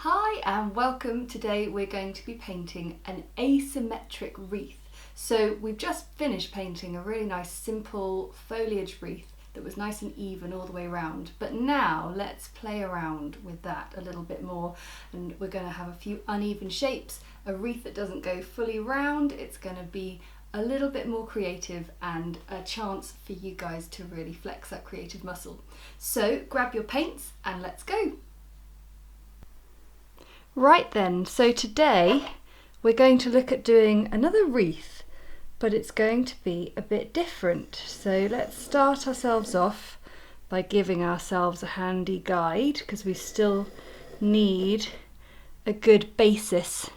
Hi and welcome. Today we're going to be painting an asymmetric wreath. So we've just finished painting a really nice simple foliage wreath that was nice and even all the way around. But now let's play around with that a little bit more, and we're going to have a few uneven shapes, a wreath that doesn't go fully round. It's going to be a little bit more creative and a chance for you guys to really flex that creative muscle. So grab your paints and let's go. Right then, so today we're going to look at doing another wreath, but it's going to be a bit different. So let's start ourselves off by giving ourselves a handy guide, because we still need a good basis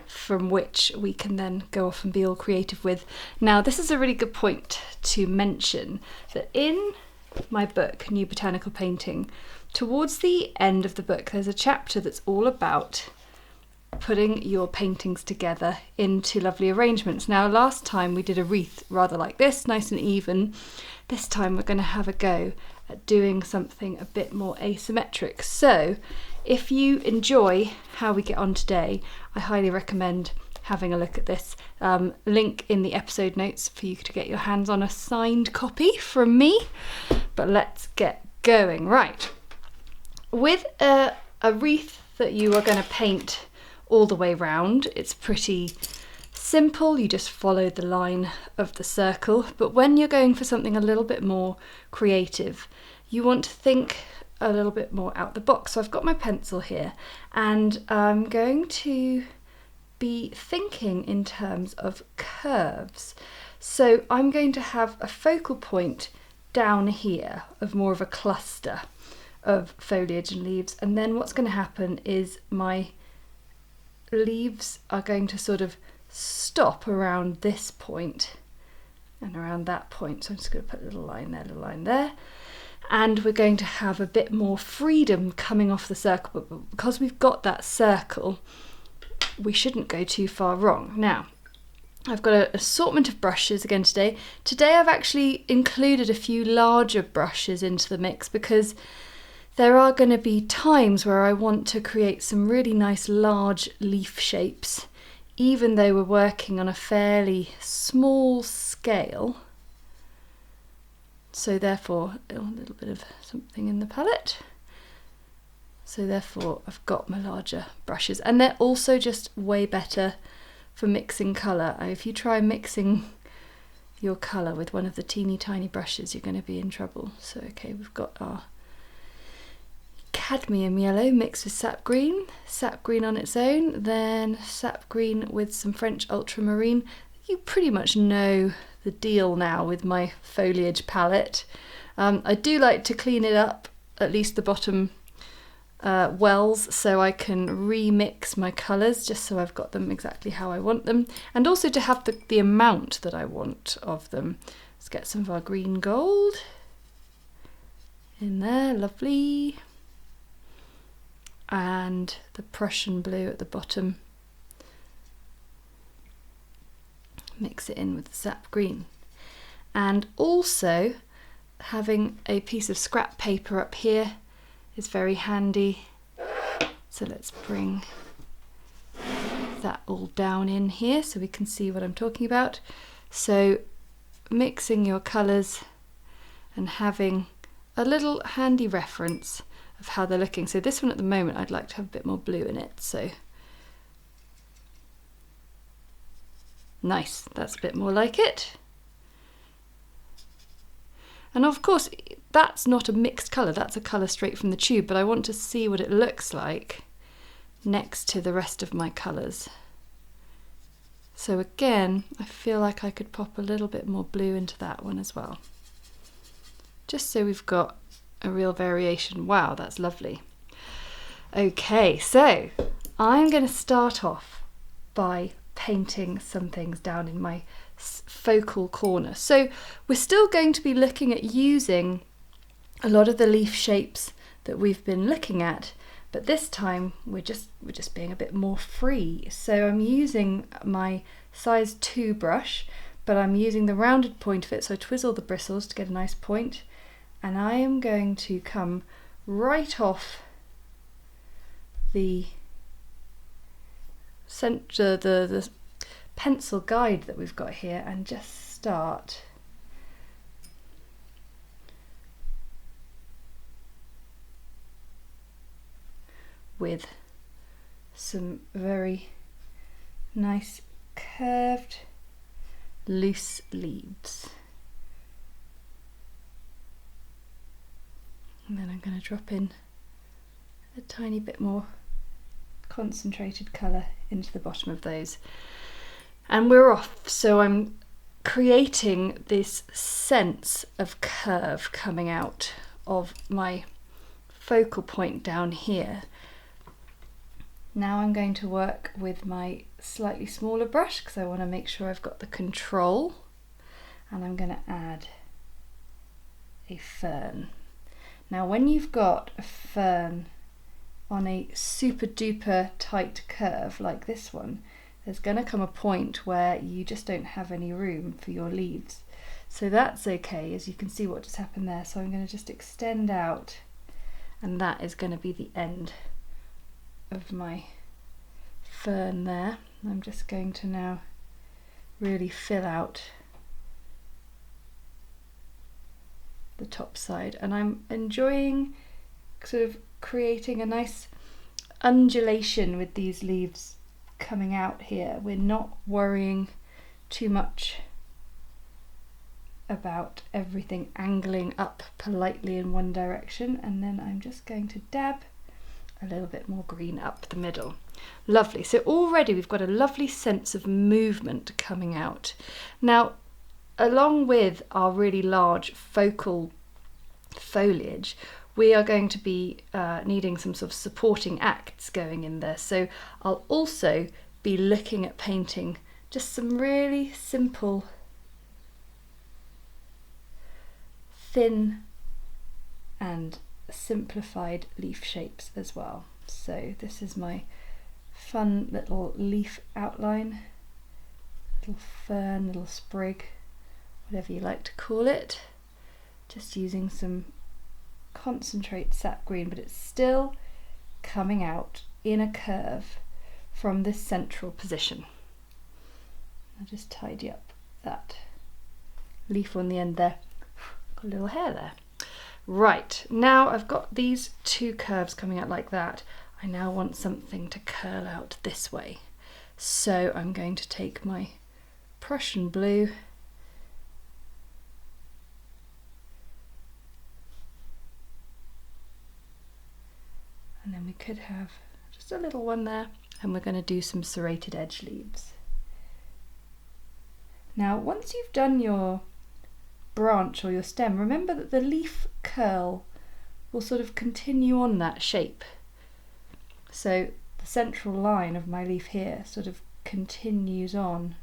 from which we can then go off and be all creative with. Now, this is a really good point to mention that in my book, New Botanical Painting, towards the end of the book, there's a chapter that's all about putting your paintings together into lovely arrangements. Now, last time we did a wreath rather like this, nice and even. This time we're going to have a go at doing something a bit more asymmetric. So if you enjoy how we get on today, I highly recommend having a look at this. Link in the episode notes for you to get your hands on a signed copy from me. But let's get going. Right. With a wreath that you are going to paint all the way round, it's pretty simple. You just follow the line of the circle. But when you're going for something a little bit more creative, you want to think a little bit more out the box. So I've got my pencil here and I'm going to be thinking in terms of curves. So I'm going to have a focal point down here of more of a cluster of foliage and leaves, and then what's going to happen is my leaves are going to sort of stop around this point and around that point. So I'm just going to put a little line there, and we're going to have a bit more freedom coming off the circle, but because we've got that circle, we shouldn't go too far wrong. Now, I've got an assortment of brushes again today. Today I've actually included a few larger brushes into the mix because there are going to be times where I want to create some really nice large leaf shapes, even though we're working on a fairly small scale. So therefore, a little bit of something in the palette. So therefore, I've got my larger brushes, and they're also just way better for mixing colour. If you try mixing your colour with one of the teeny tiny brushes, you're going to be in trouble. So okay, we've got our cadmium yellow mixed with sap green on its own, then sap green with some French ultramarine. You pretty much know the deal now with my foliage palette. I do like to clean it up, at least the bottom wells, so I can remix my colours just so I've got them exactly how I want them, and also to have the amount that I want of them. Let's get some of our green gold in there, lovely. And the Prussian blue at the bottom. Mix it in with the sap green. And also having a piece of scrap paper up here is very handy. So let's bring that all down in here so we can see what I'm talking about. So mixing your colours and having a little handy reference of how they're looking. So this one at the moment I'd like to have a bit more blue in it, so nice, that's a bit more like it. And of course that's not a mixed colour, that's a colour straight from the tube, but I want to see what it looks like next to the rest of my colours. So again, I feel like I could pop a little bit more blue into that one as well, just so we've got a real variation. Wow, that's lovely. Okay, so I'm going to start off by painting some things down in my focal corner. So we're still going to be looking at using a lot of the leaf shapes that we've been looking at, but this time we're just being a bit more free. So I'm using my size 2 brush, but I'm using the rounded point of it, so I twizzle the bristles to get a nice point. And I am going to come right off the the pencil guide that we've got here and just start with some very nice curved loose leaves. And then I'm going to drop in a tiny bit more concentrated colour into the bottom of those. And we're off. So I'm creating this sense of curve coming out of my focal point down here. Now I'm going to work with my slightly smaller brush because I want to make sure I've got the control, and I'm going to add a fern. Now when you've got a fern on a super duper tight curve like this one, there's going to come a point where you just don't have any room for your leaves. So that's okay, as you can see what just happened there. So I'm going to just extend out, and that is going to be the end of my fern there. I'm just going to now really fill out the top side, and I'm enjoying sort of creating a nice undulation with these leaves coming out here. We're not worrying too much about everything angling up politely in one direction, and then I'm just going to dab a little bit more green up the middle. Lovely. So already we've got a lovely sense of movement coming out. Now, along with our really large focal foliage, we are going to be needing some sort of supporting acts going in there. So I'll also be looking at painting just some really simple, thin and simplified leaf shapes as well. So this is my fun little leaf outline, little fern, little sprig, whatever you like to call it. Just using some concentrate sap green, but it's still coming out in a curve from this central position. I'll just tidy up that leaf on the end there. Got a little hair there. Right, now I've got these two curves coming out like that. I now want something to curl out this way. So I'm going to take my Prussian blue and then we could have just a little one there, and we're going to do some serrated edge leaves. Now once you've done your branch or your stem, remember that the leaf curl will sort of continue on that shape. So the central line of my leaf here sort of continues on.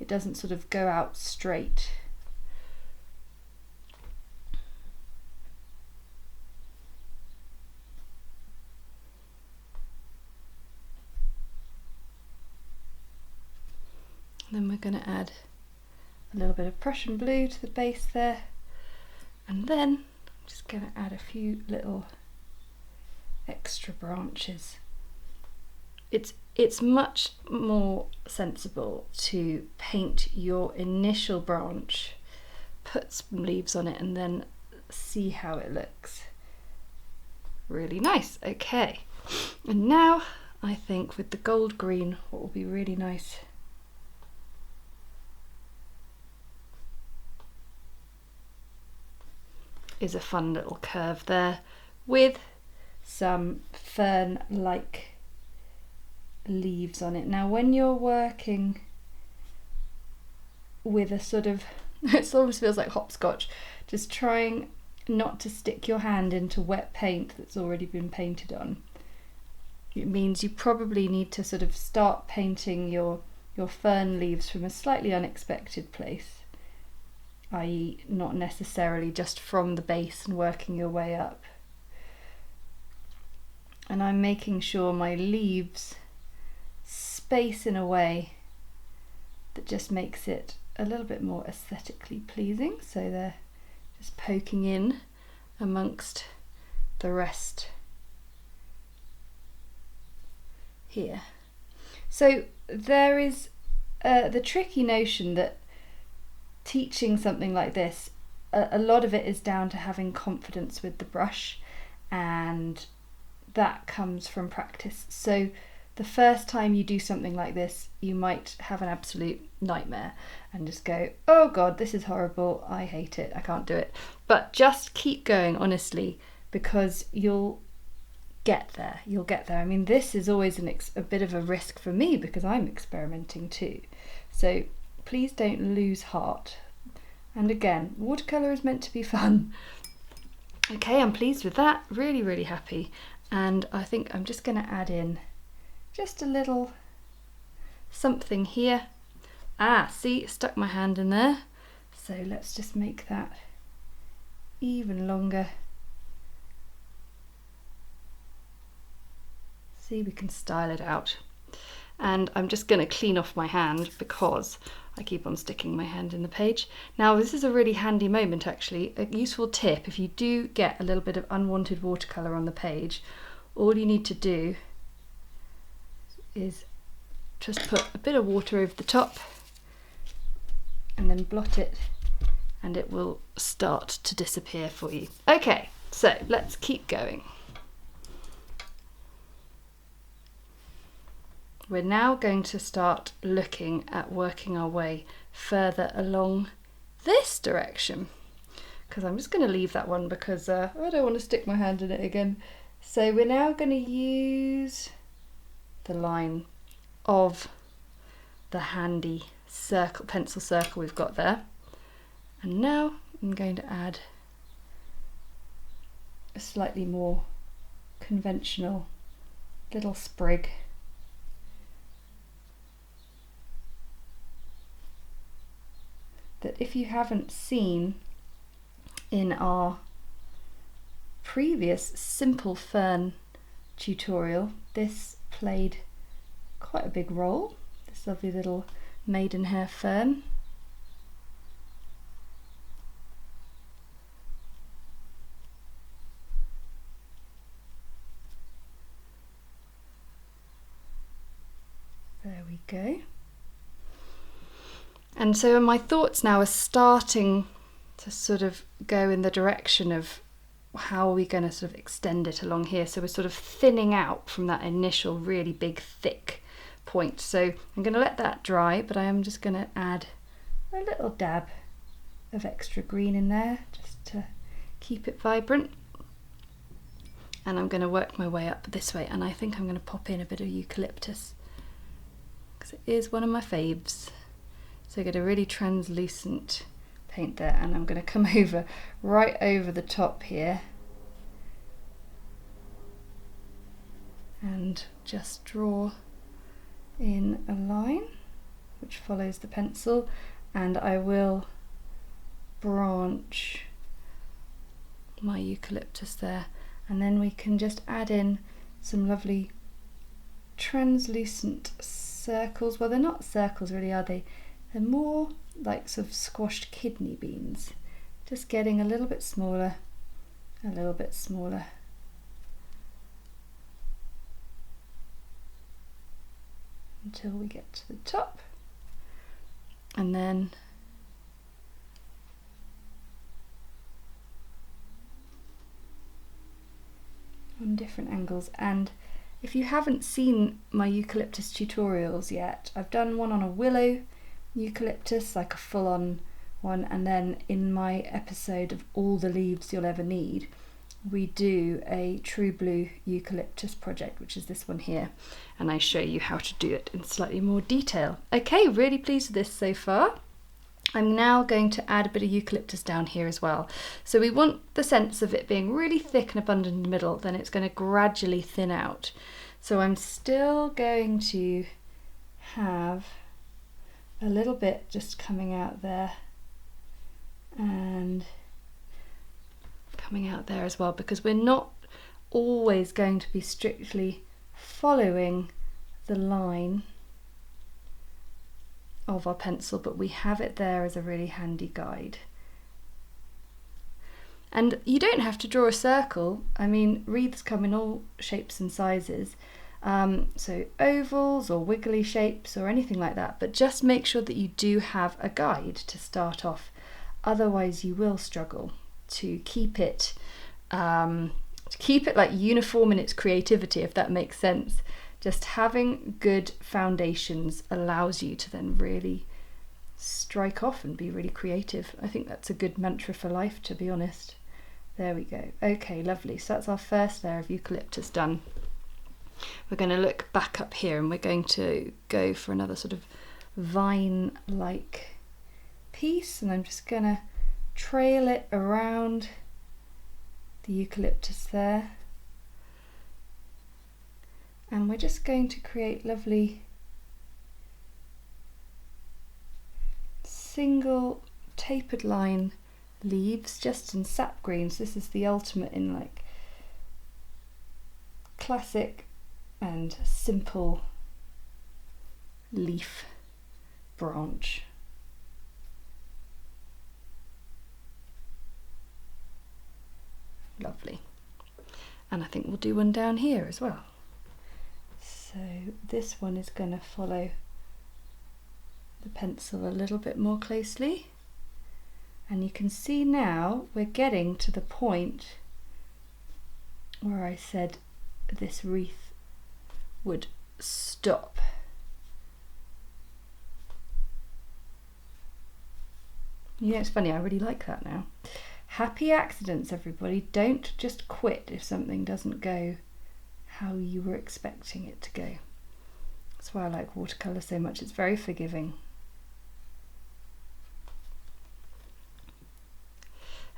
It doesn't sort of go out straight. Then we're going to add a little bit of Prussian blue to the base there, and then I'm just going to add a few little extra branches. It's much more sensible to paint your initial branch, put some leaves on it, and then see how it looks. Really nice. Okay, and now I think with the gold green, what will be really nice is a fun little curve there with some fern-like leaves on it. Now when you're working with a sort of, it almost feels like hopscotch, just trying not to stick your hand into wet paint that's already been painted on. It means you probably need to sort of start painting your fern leaves from a slightly unexpected place, i.e. not necessarily just from the base and working your way up. And I'm making sure my leaves space in a way that just makes it a little bit more aesthetically pleasing, so they're just poking in amongst the rest here. So there is the tricky notion that teaching something like this, a lot of it is down to having confidence with the brush, and that comes from practice. So the first time you do something like this, you might have an absolute nightmare and just go, oh God, this is horrible, I hate it, I can't do it. But just keep going, honestly, because you'll get there. I mean, this is always a bit of a risk for me because I'm experimenting too. So please don't lose heart. And again, watercolour is meant to be fun. Okay, I'm pleased with that, really, really happy. And I think I'm just going to add in just a little something here. See, stuck my hand in there. So let's just make that even longer. See, we can style it out. And I'm just going to clean off my hand because I keep on sticking my hand in the page. Now, this is a really handy moment, actually. A useful tip: if you do get a little bit of unwanted watercolour on the page, all you need to do is just put a bit of water over the top and then blot it, and it will start to disappear for you. Okay, so let's keep going. We're now going to start looking at working our way further along this direction, because I'm just going to leave that one because I don't want to stick my hand in it again. So we're now going to use the line of the handy circle, pencil circle we've got there, and now I'm going to add a slightly more conventional little sprig. That if you haven't seen in our previous simple fern tutorial, this played quite a big role, this lovely little maidenhair fern. There we go. And so my thoughts now are starting to sort of go in the direction of how are we going to sort of extend it along here. So we're sort of thinning out from that initial really big thick point. So I'm going to let that dry, but I am just going to add a little dab of extra green in there just to keep it vibrant. And I'm going to work my way up this way, and I think I'm going to pop in a bit of eucalyptus because it is one of my faves. So get a really translucent paint there, and I'm going to come over right over the top here and just draw in a line which follows the pencil, and I will branch my eucalyptus there, and then we can just add in some lovely translucent circles. Well, they're not circles really, are they? They're more like sort of squashed kidney beans, just getting a little bit smaller, a little bit smaller. Until we get to the top, and then on different angles. And if you haven't seen my eucalyptus tutorials yet, I've done one on a willow eucalyptus, like a full-on one, and then in my episode of all the leaves you'll ever need, we do a true blue eucalyptus project, which is this one here, and I show you how to do it in slightly more detail. Okay, really pleased with this so far. I'm now going to add a bit of eucalyptus down here as well. So we want the sense of it being really thick and abundant in the middle, then it's going to gradually thin out. So I'm still going to have a little bit just coming out there and coming out there as well, because we're not always going to be strictly following the line of our pencil, but we have it there as a really handy guide. And you don't have to draw a circle. I mean, wreaths come in all shapes and sizes. So ovals or wiggly shapes or anything like that, but just make sure that you do have a guide to start off. Otherwise you will struggle to keep it like uniform in its creativity, if that makes sense. Just having good foundations allows you to then really strike off and be really creative. I think that's a good mantra for life, to be honest. There we go. Okay, lovely. So that's our first layer of eucalyptus done. We're going to look back up here and we're going to go for another sort of vine-like piece, and I'm just going to trail it around the eucalyptus there. And we're just going to create lovely single tapered line leaves just in sap greens. This is the ultimate in like classic and simple leaf branch. Lovely. And I think we'll do one down here as well. So this one is going to follow the pencil a little bit more closely, and you can see now we're getting to the point where I said this wreath would stop. You know, it's funny, I really like that now. Happy accidents, everybody. Don't just quit if something doesn't go how you were expecting it to go. That's why I like watercolour so much. It's very forgiving.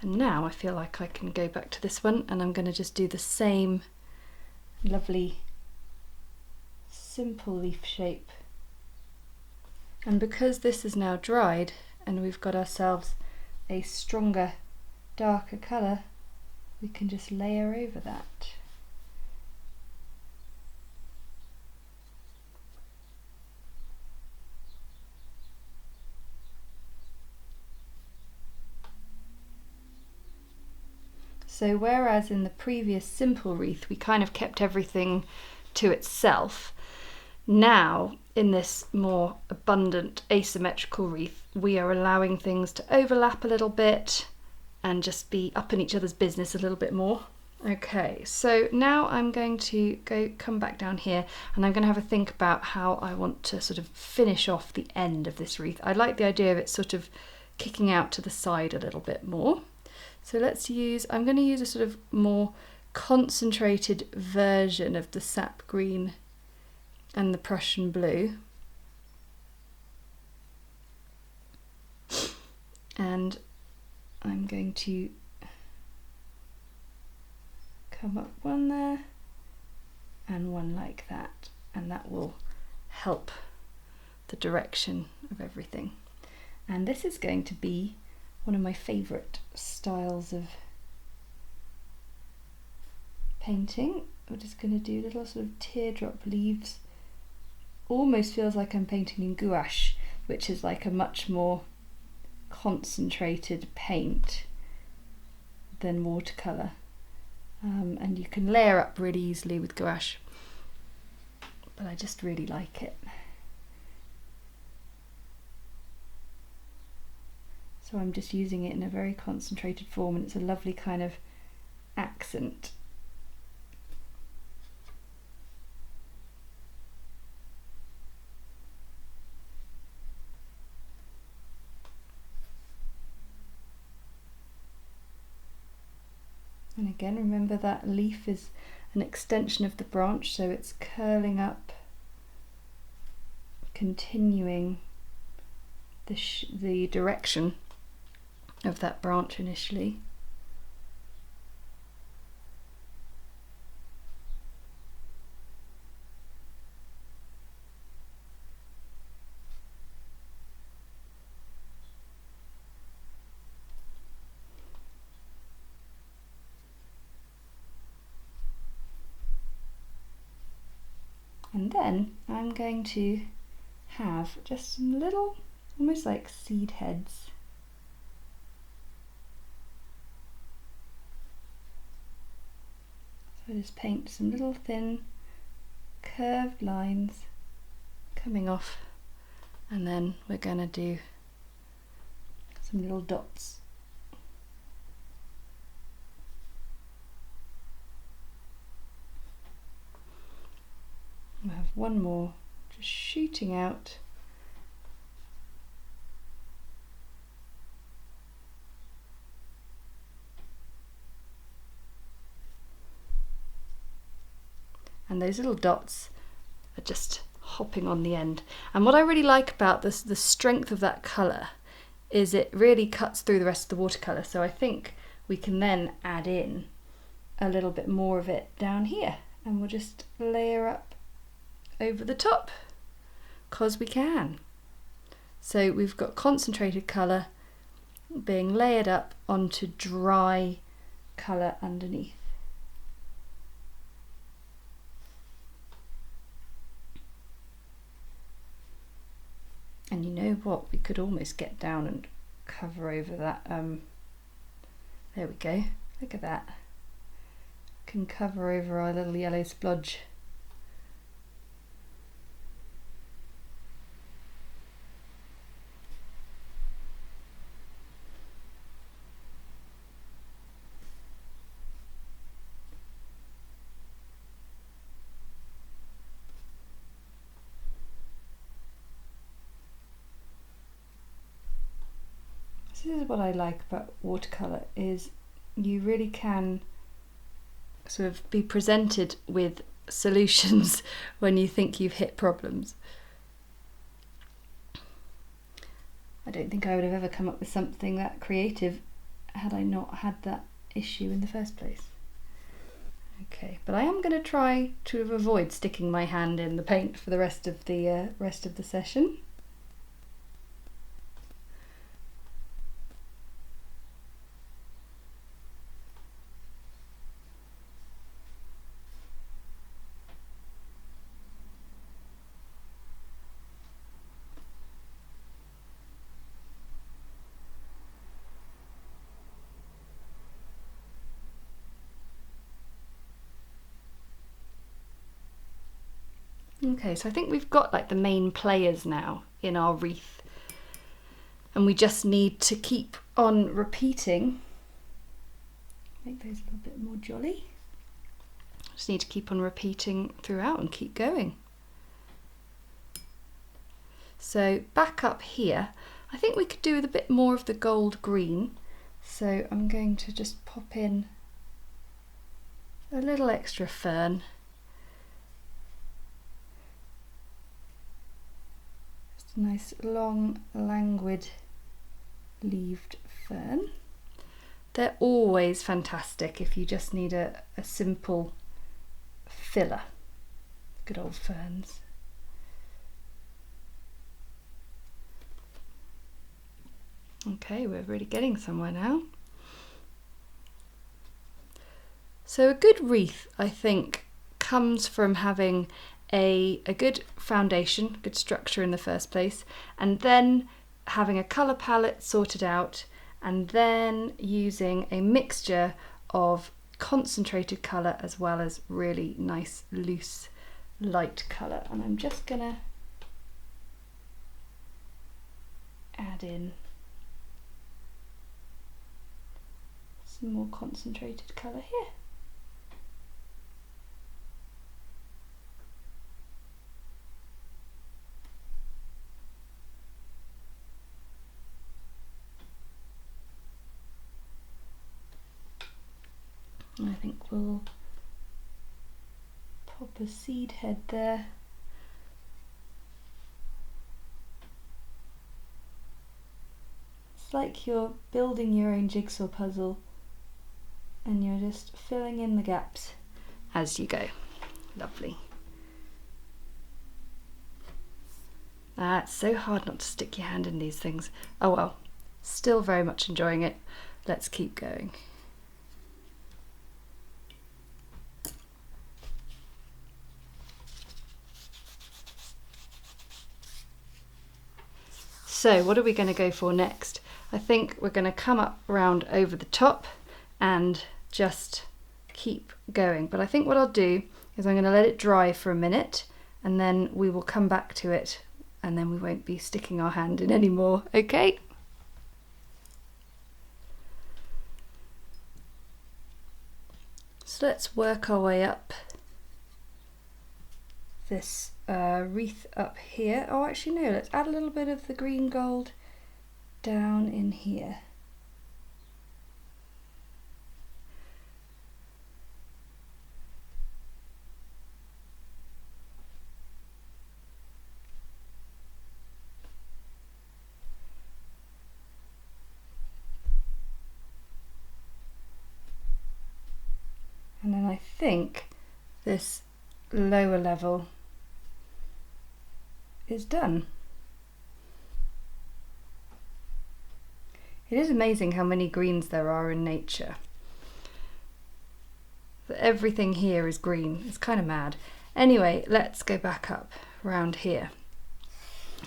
And now I feel like I can go back to this one, and I'm going to just do the same lovely simple leaf shape. And because this is now dried and we've got ourselves a stronger, darker colour, we can just layer over that. So whereas in the previous simple wreath we kind of kept everything to itself, now in this more abundant asymmetrical wreath we are allowing things to overlap a little bit and just be up in each other's business a little bit more. Okay, so now I'm going to come back down here, and I'm going to have a think about how I want to sort of finish off the end of this wreath. I like the idea of it sort of kicking out to the side a little bit more. So I'm going to use a sort of more concentrated version of the sap green and the Prussian blue. And I'm going to come up one there and one like that, and that will help the direction of everything. And this is going to be one of my favourite styles of painting. We're just going to do little sort of teardrop leaves. Almost feels like I'm painting in gouache, which is like a much more concentrated paint than watercolour. And you can layer up really easily with gouache, but I just really like it. So I'm just using it in a very concentrated form, and it's a lovely kind of accent. And again, remember that leaf is an extension of the branch, so it's curling up, continuing the direction of that branch initially. And then I'm going to have just some little, almost like seed heads. So I just paint some little thin curved lines coming off, and then we're going to do some little dots. We'll have one more just shooting out. And those little dots are just hopping on the end. And what I really like about this, the strength of that colour, is it really cuts through the rest of the watercolour. So I think we can then add in a little bit more of it down here, and we'll just layer up over the top, because we can. So we've got concentrated colour being layered up onto dry colour underneath. And you know what, we could almost get down and cover over that, there we go, look at that. Can cover over our little yellow splodge. This is what I like about watercolour, is you really can sort of be presented with solutions when you think you've hit problems. I don't think I would have ever come up with something that creative had I not had that issue in the first place. Okay, but I am going to try to avoid sticking my hand in the paint for the rest of the session. Okay, so I think we've got like the main players now in our wreath, and we just need to keep on repeating. Make those a little bit more jolly. Just need to keep on repeating throughout and keep going. So back up here, I think we could do with a bit more of the gold green. So I'm going to just pop in a little extra fern. Nice long languid leaved fern. They're always fantastic if you just need a simple filler. Good old ferns. Okay, we're really getting somewhere now. So a good wreath, I think, comes from having a good foundation, good structure in the first place, and then having a colour palette sorted out, and then using a mixture of concentrated colour as well as really nice loose light colour. And I'm just gonna add in some more concentrated colour here. I think we'll pop a seed head there. It's like you're building your own jigsaw puzzle and you're just filling in the gaps as you go. Lovely. It's so hard not to stick your hand in these things. Oh well, still very much enjoying it. Let's keep going. So what are we going to go for next? I think we're going to come up round over the top and just keep going. But I think what I'll do is I'm going to let it dry for a minute and then we will come back to it and then we won't be sticking our hand in anymore, okay? So let's work our way up this wreath up here. Oh, actually no, let's add a little bit of the green gold down in here. And then I think this lower level is done. It is amazing how many greens there are in nature. Everything here is green. It's kind of mad. Anyway, let's go back up around here.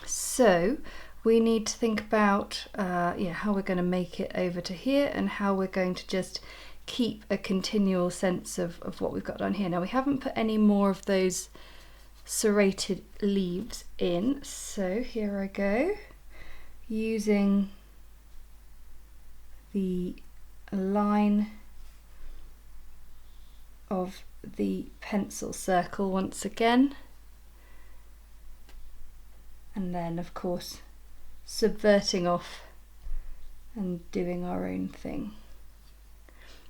So we need to think about how we're going to make it over to here and how we're going to just keep a continual sense of what we've got on here. Now we haven't put any more of those serrated leaves in, so here I go, using the line of the pencil circle once again, and then of course subverting off and doing our own thing.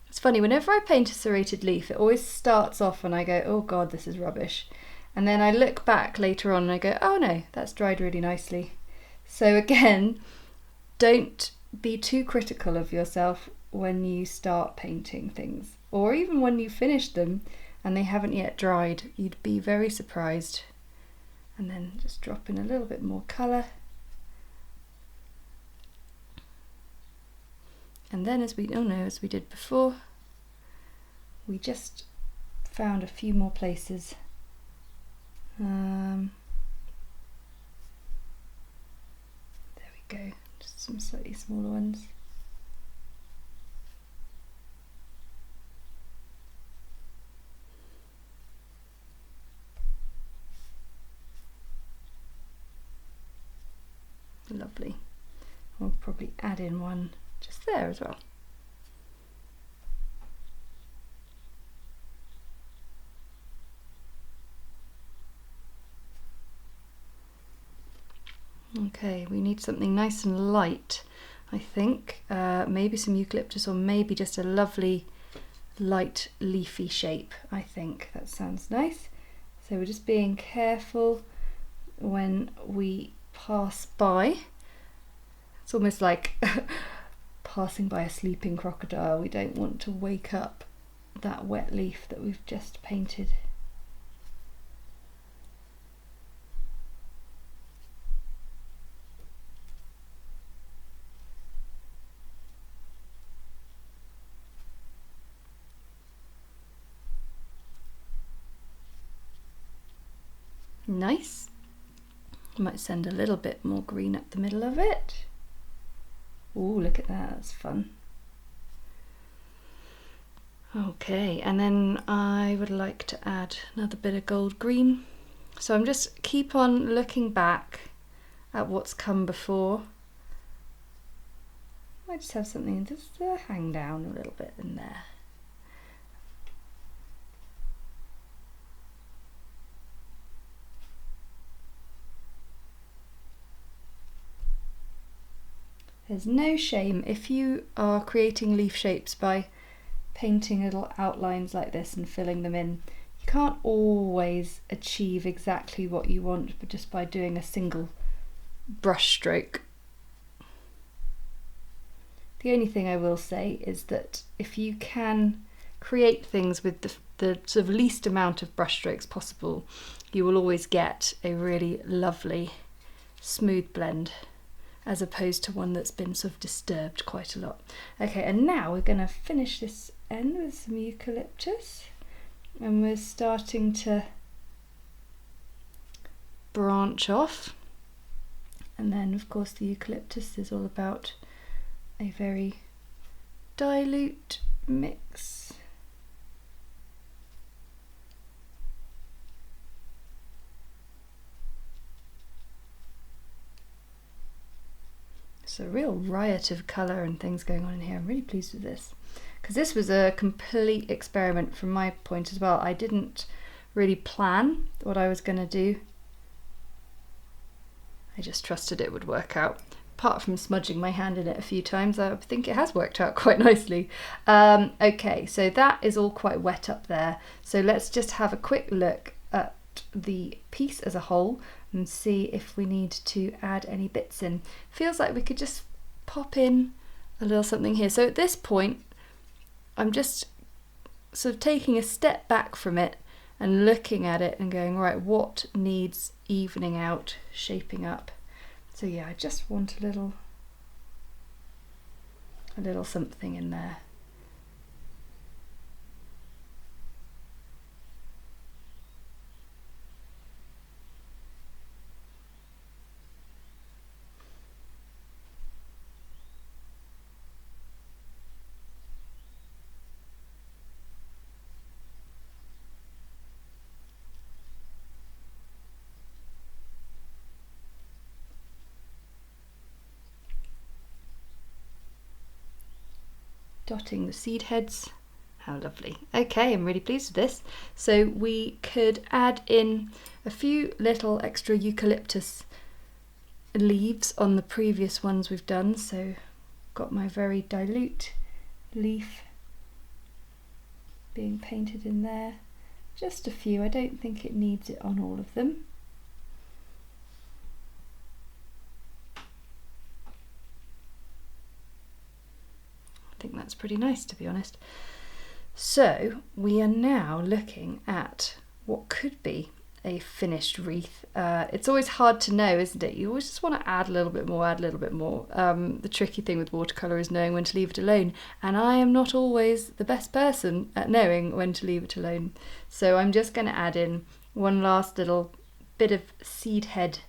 It's funny, whenever I paint a serrated leaf, it always starts off and I go, oh god, this is rubbish. And then I look back later on and I go, oh no, that's dried really nicely. So again, don't be too critical of yourself when you start painting things, or even when you finish them and they haven't yet dried. You'd be very surprised. And then just drop in a little bit more colour. And then as we did before, we just found a few more places. There we go, just some slightly smaller ones. Lovely. We'll probably add in one just there as well. Okay, we need something nice and light, I think. Maybe some eucalyptus or maybe just a lovely light leafy shape. I think that sounds nice. So we're just being careful when we pass by. It's almost like passing by a sleeping crocodile. We don't want to wake up that wet leaf that we've just painted. Nice. I might send a little bit more green up the middle of it. Ooh, look at that, that's fun. Okay, and then I would like to add another bit of gold green. So I'm just keep on looking back at what's come before. I just have something just to hang down a little bit in there. There's no shame if you are creating leaf shapes by painting little outlines like this and filling them in. You can't always achieve exactly what you want, but just by doing a single brush stroke. The only thing I will say is that if you can create things with the sort of least amount of brush strokes possible, you will always get a really lovely smooth blend, as opposed to one that's been sort of disturbed quite a lot. Okay, and now we're going to finish this end with some eucalyptus, and we're starting to branch off. And then of course the eucalyptus is all about a very dilute mix. It's a real riot of colour and things going on in here. I'm really pleased with this, because this was a complete experiment from my point as well. I didn't really plan what I was going to do. I just trusted it would work out. Apart from smudging my hand in it a few times, I think it has worked out quite nicely. Okay, so that is all quite wet up there. So let's just have a quick look at the piece as a whole and see if we need to add any bits in. Feels like we could just pop in a little something here. So at this point, I'm just sort of taking a step back from it and looking at it and going, right, what needs evening out, shaping up? So yeah, I just want a little something in there. Dotting the seed heads. How lovely. Okay, I'm really pleased with this. So we could add in a few little extra eucalyptus leaves on the previous ones we've done. So got my very dilute leaf being painted in there. Just a few. I don't think it needs it on all of them. I think that's pretty nice, to be honest. So we are now looking at what could be a finished wreath. It's always hard to know, isn't it? You always just want to add a little bit more, add a little bit more. The tricky thing with watercolour is knowing when to leave it alone, and I am not always the best person at knowing when to leave it alone. So I'm just going to add in one last little bit of seed head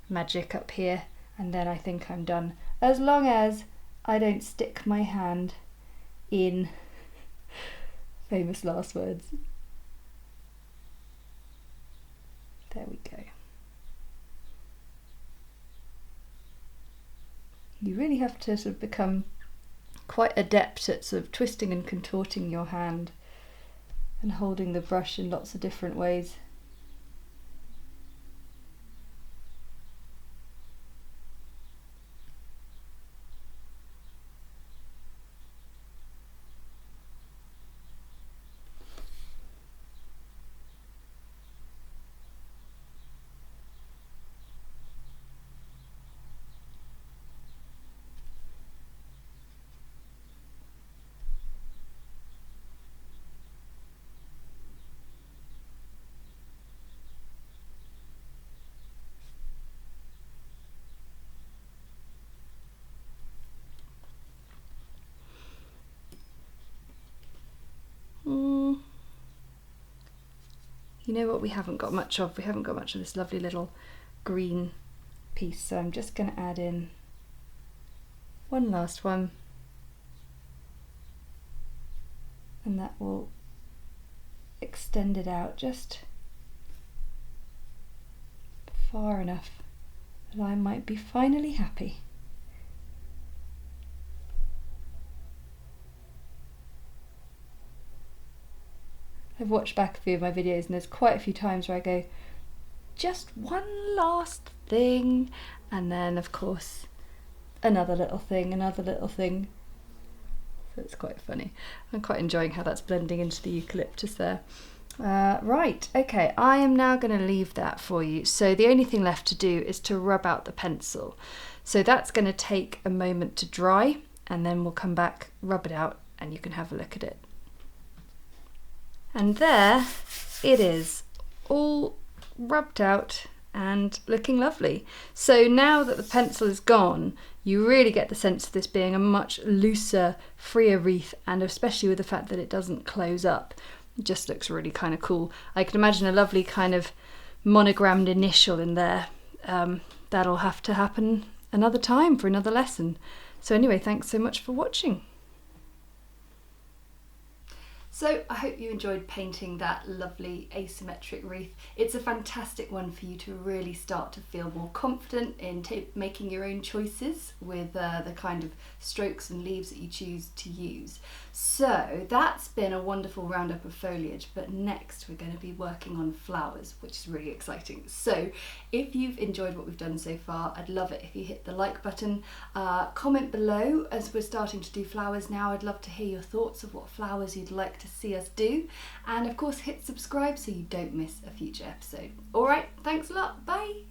magic up here, and then I think I'm done. As long as I don't stick my hand in famous last words. There we go. You really have to sort of become quite adept at sort of twisting and contorting your hand and holding the brush in lots of different ways. You know what we haven't got much of? We haven't got much of this lovely little green piece, so I'm just going to add in one last one, and that will extend it out just far enough that I might be finally happy. I've watched back a few of my videos and there's quite a few times where I go, just one last thing, and then of course another little thing, another little thing. So it's quite funny. I'm quite enjoying how that's blending into the eucalyptus there. Right, okay, I am now going to leave that for you. So the only thing left to do is to rub out the pencil. So that's going to take a moment to dry, and then we'll come back, rub it out, and you can have a look at it. And there it is, all rubbed out and looking lovely. So now that the pencil is gone, you really get the sense of this being a much looser, freer wreath, and especially with the fact that it doesn't close up. It just looks really kind of cool. I can imagine a lovely kind of monogrammed initial in there. That'll have to happen another time for another lesson. So anyway, thanks so much for watching. So I hope you enjoyed painting that lovely asymmetric wreath. It's a fantastic one for you to really start to feel more confident in making your own choices with the kind of strokes and leaves that you choose to use. So that's been a wonderful roundup of foliage, but next we're going to be working on flowers, which is really exciting. So if you've enjoyed what we've done so far, I'd love it if you hit the like button. Comment below as we're starting to do flowers now. I'd love to hear your thoughts of what flowers you'd like to see us do, and of course hit subscribe so you don't miss a future episode. Alright, thanks a lot, bye!